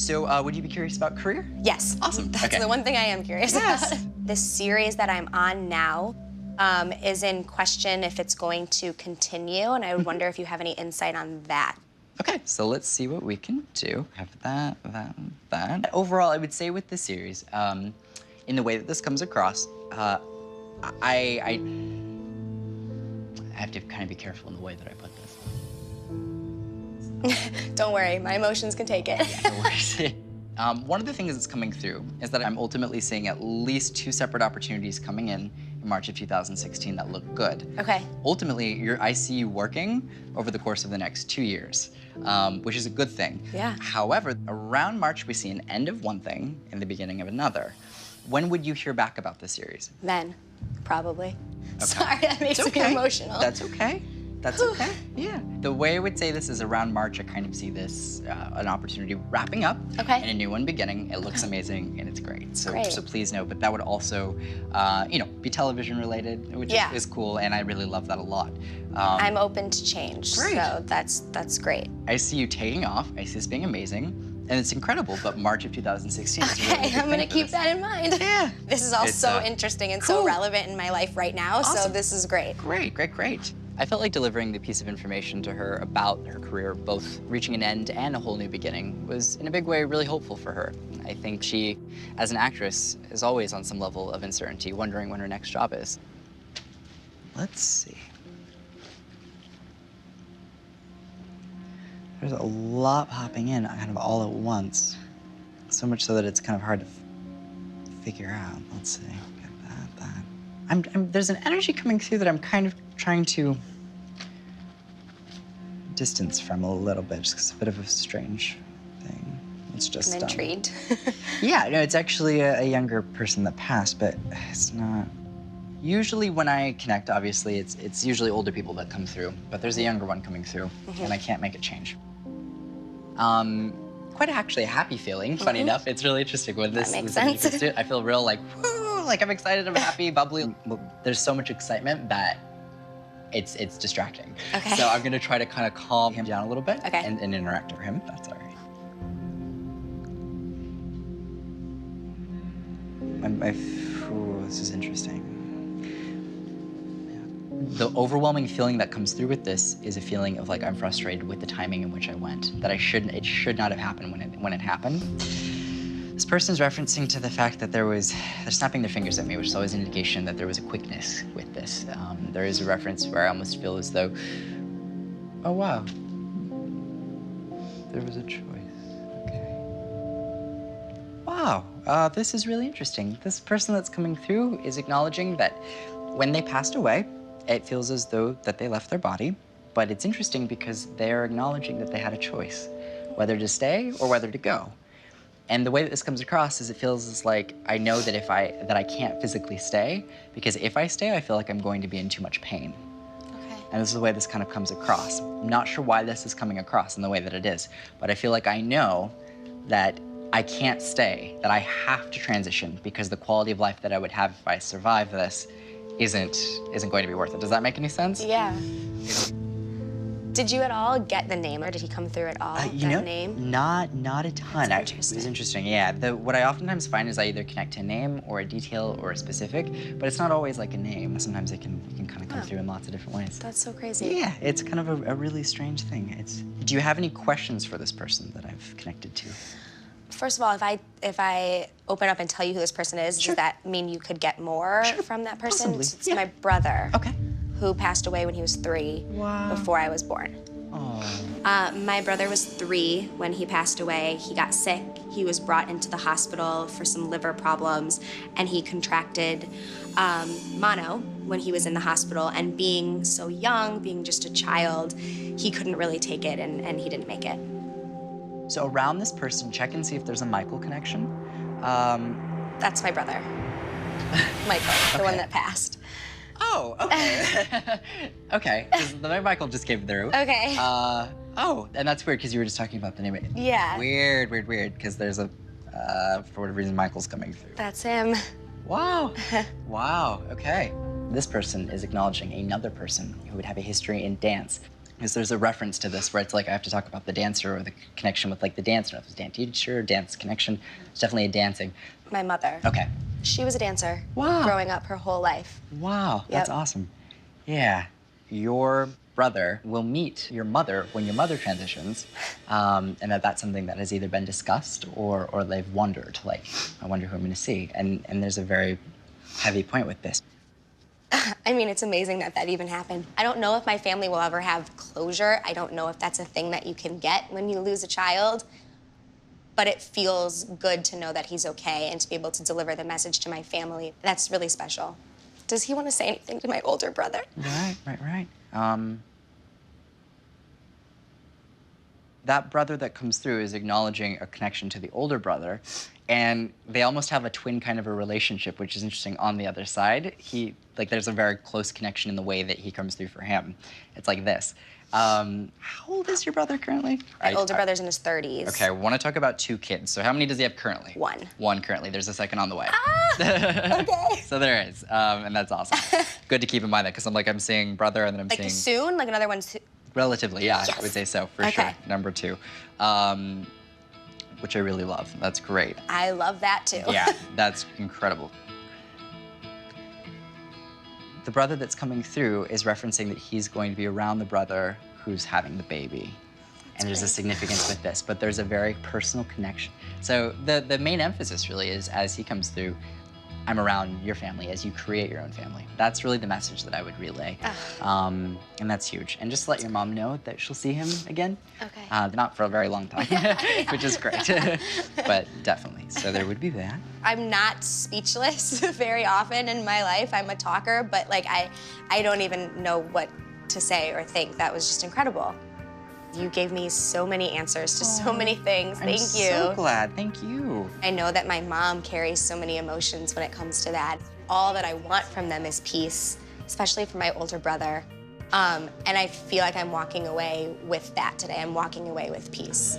So would you be curious about career? Yes. Awesome. That's the one thing I am curious Yes. about. This series that I'm on now is in question if it's going to continue, and I would wonder if you have any insight on that. Okay, so let's see what we can do. Have that. Overall, I would say with this series, in the way that this comes across, I have to kind of be careful in the way that I put this. Don't worry, my emotions can take it. Yeah, no worries. One of the things that's coming through is that I'm ultimately seeing at least 2 separate opportunities coming in March of 2016 that look good. Okay. Ultimately, I see you working over the course of the next 2 years, which is a good thing. Yeah. However, around March, we see an end of one thing and the beginning of another. When would you hear back about this series? Then, probably. Okay. Sorry, that makes It's me okay. emotional. That's okay. That's okay. Yeah. The way I would say this is around March, I kind of see this an opportunity wrapping up and a new one beginning. It looks amazing and it's great. So please know. But that would also, be television related, which is cool, and I really love that a lot. I'm open to change, so that's great. I see you taking off. I see this being amazing. And it's incredible, but March of 2016 is really Okay, I'm gonna keep that in mind. Yeah. This is all so interesting and so relevant in my life right now, so this is great. Great. I felt like delivering the piece of information to her about her career, both reaching an end and a whole new beginning, was in a big way really hopeful for her. I think she, as an actress, is always on some level of uncertainty, wondering when her next job is. Let's see. There's a lot popping in kind of all at once. So much so that it's kind of hard to figure out. Let's see. Get that. There's an energy coming through that I'm kind of trying to distance from a little bit, just 'cause it's a bit of a strange thing. It's just... I'm intrigued. Yeah, no, it's actually a younger person that passed, but it's not... Usually when I connect, obviously, it's usually older people that come through, but there's a younger one coming through, and I can't make it change. Quite actually a happy feeling, funny enough. It's really interesting when this makes sense. I feel real like, woo, like I'm excited, I'm happy, bubbly. There's so much excitement that it's distracting. Okay. So I'm gonna try to kind of calm him down a little bit and interact with him. That's all right. This is interesting. The overwhelming feeling that comes through with this is a feeling of like I'm frustrated with the timing in which I went. That it should not have happened when it happened. This person's referencing to the fact that they're snapping their fingers at me, which is always an indication that there was a quickness with this. There is a reference where I almost feel as though, oh wow, there was a choice. Okay. Wow, this is really interesting. This person that's coming through is acknowledging that when they passed away, it feels as though that they left their body, but it's interesting because they're acknowledging that they had a choice, whether to stay or whether to go. And the way that this comes across is it feels as like I know that I can't physically stay, because if I stay, I feel like I'm going to be in too much pain. Okay. And this is the way this kind of comes across. I'm not sure why this is coming across in the way that it is, but I feel like I know that I can't stay, that I have to transition, because the quality of life that I would have if I survive this isn't going to be worth it. Does that make any sense? Yeah. Did you at all get the name, or did he come through at all, name? Not a ton. That's interesting. It was interesting, yeah. What I oftentimes find is I either connect to a name or a detail or a specific, but it's not always like a name. Sometimes it can kind of come through in lots of different ways. That's so crazy. Yeah, it's kind of a really strange thing. Do you have any questions for this person that I've connected to? First of all, if I open up and tell you who this person is, does that mean you could get more from that person? Possibly. It's my brother. Okay. Who passed away when he was 3 before I was born. Oh. My brother was 3 when he passed away. He got sick. He was brought into the hospital for some liver problems, and he contracted mono when he was in the hospital. And being so young, being just a child, he couldn't really take it, and he didn't make it. So around this person, check and see if there's a Michael connection. That's my brother, Michael, the one that passed. Oh, okay. Okay, 'cause the name Michael just came through. Okay. Oh, and that's weird because you were just talking about the name. Yeah. Weird, because there's for whatever reason, Michael's coming through. That's him. Wow. Wow, okay. This person is acknowledging another person who would have a history in dance. is there's a reference to this where it's like I have to talk about the dancer or the connection with like the dancer. I don't know if it's dance teacher or dance connection. It's definitely a dancing. My mother. Okay. She was a dancer. Wow. Growing up her whole life. Wow, that's Yep. awesome. Yeah, your brother will meet your mother when your mother transitions, and that's something that has either been discussed or they've wondered, like, I wonder who I'm gonna see. And there's a very heavy point with this. I mean, it's amazing that that even happened. I don't know if my family will ever have closure. I don't know if that's a thing that you can get when you lose a child. But it feels good to know that he's okay and to be able to deliver the message to my family. That's really special. Does he want to say anything to my older brother? Right. That brother that comes through is acknowledging a connection to the older brother, and they almost have a twin kind of a relationship, which is interesting on the other side. There's a very close connection in the way that he comes through for him. It's like this. How old is your brother currently? My older brother's in his 30s. Okay, I want to talk about 2 kids. So how many does he have currently? 1. 1 currently. There's a second on the way. Okay. So there is, and that's awesome. Good to keep in mind that, because I'm seeing brother, and then I'm Like seeing... soon? Like another one soon? Relatively, yeah, Yes. I would say so, for Okay. sure. Number 2, which I really love. That's great. I love that too. Yeah, that's incredible. The brother that's coming through is referencing that he's going to be around the brother who's having the baby. And there's a significance with this, but there's a very personal connection. So the main emphasis really is, as he comes through, I'm around your family as you create your own family. That's really the message that I would relay. And that's huge. And just let your mom know that she'll see him again. Okay. Not for a very long time, which is great, but definitely. So there would be that. I'm not speechless very often in my life. I'm a talker, but like I don't even know what to say or think. That was just incredible. You gave me so many answers to so many things. Thank you. I'm so glad. Thank you. I know that my mom carries so many emotions when it comes to that. All that I want from them is peace, especially for my older brother. And I feel like I'm walking away with that today. I'm walking away with peace.